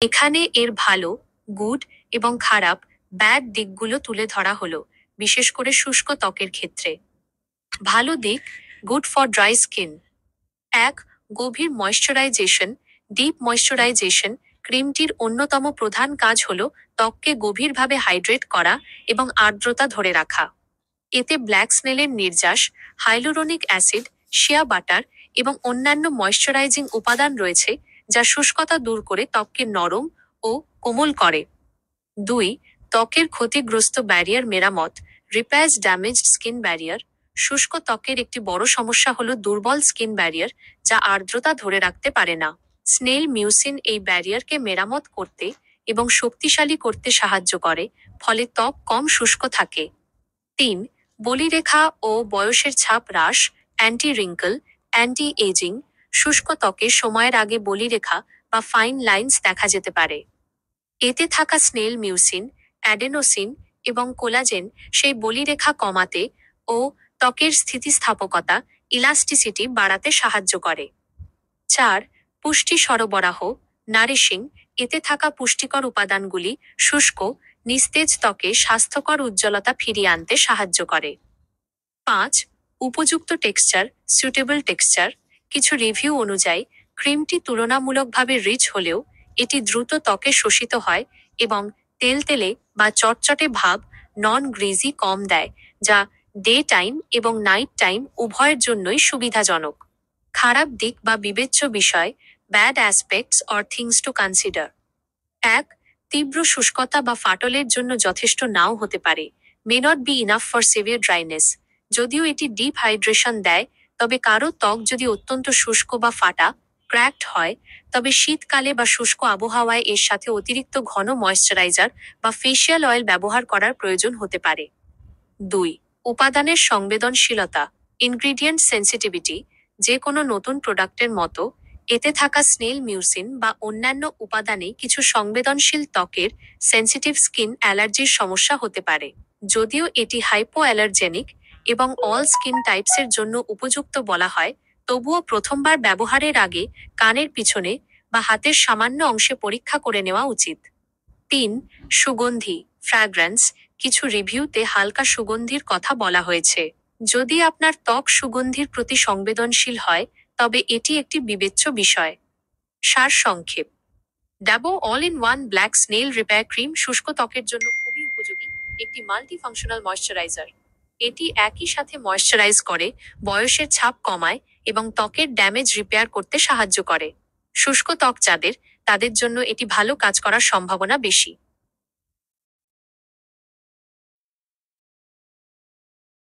এখানে এর ভালো, গুড এবং খারাপ, ব্যাড দিকগুলো তুলে ধরা হলো, বিশেষ করে শুষ্ক ত্বকের ক্ষেত্রে। ভালো দিক, গুড ফর ড্রাই স্কিন। ১. গভীর ময়েশ্চারাইজেশন। ডিপ ময়েশ্চারাইজেশন ক্রিমটির অন্যতম প্রধান কাজ হল ত্বককে গভীরভাবে হাইড্রেট করা এবং আর্দ্রতা ধরে রাখা। এতে ব্ল্যাক স্নেলের নির্যাস, হাইলুরোনিক অ্যাসিড, শিয়া বাটার এবং অন্যান্য ময়েশ্চারাইজিং উপাদান রয়েছে, যা শুষ্কতা দূর করে ত্বককে নরম ও কোমল করে। ২. ত্বকের ক্ষতিগ্রস্ত ব্যারিয়ার মেরামত। Repairs damaged skin barrier. শুষ্ক ত্বকের একটি বড় সমস্যা হল দুর্বল স্কিন ব্যারিয়ার, যা আর্দ্রতা ধরে রাখতে পারে না। স্নেল মিউসিন এই ব্যারিয়ারকে মেরামত করতে এবং শক্তিশালী করতে সাহায্য করে, ফলে ত্বক কম শুষ্ক থাকে। ৩. বলিরেখা ও বয়সের ছাপ হ্রাস। Anti wrinkle, anti ageing. শুষ্ক ত্বকে সময়ের আগে বলিরেখা বা ফাইন লাইন্স দেখা যেতে পারে। এতে থাকা স্নেল মিউসিন, অ্যাডেনোসিন এবং কোলাজেন সেই বলিরেখা কমাতে ও ত্বকের স্থিতিস্থাপকতা, ইলাস্টিসিটি বাড়াতে সাহায্য করে। ৪. পুষ্টি সরবরাহ, নারিশিং। এতে থাকা পুষ্টিকর উপাদানগুলি শুষ্ক, নিস্তেজ ত্বকে স্বাস্থ্যকর উজ্জ্বলতা ফিরিয়ে আনতে সাহায্য করে। ৫. উপযুক্ত টেক্সচার, সুটেবল টেক্সচার। কিছু রিভিউ অনুযায়ী ক্রিমটি তুলনামূলকভাবে রিচ হলেও এটি দ্রুত ত্বকে শোষিত হয় এবং তেলতেলে বা চটচটে ভাব, নন গ্রিজি কম দেয়, যা ডে টাইম এবং নাইট টাইম উভয়ের জন্যই সুবিধাজনক। খারাপ দিক বা বিবেচ্য বিষয়, bad aspects or things to consider. ১. তীব্র শুষ্কতা বা ফাটলের জন্য যথেষ্ট নাও হতে পারে। May not be enough for severe dryness. যদিও এটি ডিপ হাইড্রেশন দেয়, তবে কারো ত্বক যদি অত্যন্ত শুষ্ক বা ফাটা, ক্র্যাকড হয়, তবে শীতকালে বা শুষ্ক আবহাওয়ায় এর সাথে অতিরিক্ত ঘন ময়েশ্চারাইজার বা ফেসিয়াল অয়েল ব্যবহার করার প্রয়োজন হতে পারে। ২. উপাদানের সংবেদনশীলতা, ইনগ্রিডিয়েন্ট সেন্সিটিভিটি। যে কোনো নতুন প্রোডাক্টের মতো এতে থাকা স্নেল মিউসিন বা অন্যান্য উপাদানে কিছু সংবেদনশীল ত্বকের সেন্সিটিভ স্কিন অ্যালার্জির সমস্যা হতে পারে। যদিও এটি হাইপো অ্যালার্জেনিক এবং অল স্কিন টাইপসের জন্য উপযুক্ত বলা হয়, তবুও প্রথমবার ব্যবহারের আগে কানের পিছনে বা হাতের সামান্য অংশে পরীক্ষা করে নেওয়া উচিত। ৩. সুগন্ধি, ফ্র্যাগ্রেন্স। কিছু রিভিউতে হালকা সুগন্ধির কথা বলা হয়েছে। যদি আপনার ত্বক সুগন্ধির প্রতি সংবেদনশীল হয়, তবে এটি একটি বিবেচ্য বিষয়। সারসংক্ষেপ: Dabo all in one black snail repair cream শুষ্ক ত্বকের জন্য খুবই উপযোগী একটি মাল্টিফাংশনাল ময়েশ্চারাইজার। এটি একই সাথে ময়েশ্চারাইজ করে, বয়সের ছাপ কমায় এবং ত্বকের ড্যামেজ রিপেয়ার করতে সাহায্য করে। শুষ্ক ত্বক যাদের, তাদের জন্য এটি ভালো কাজ করার সম্ভাবনা বেশি।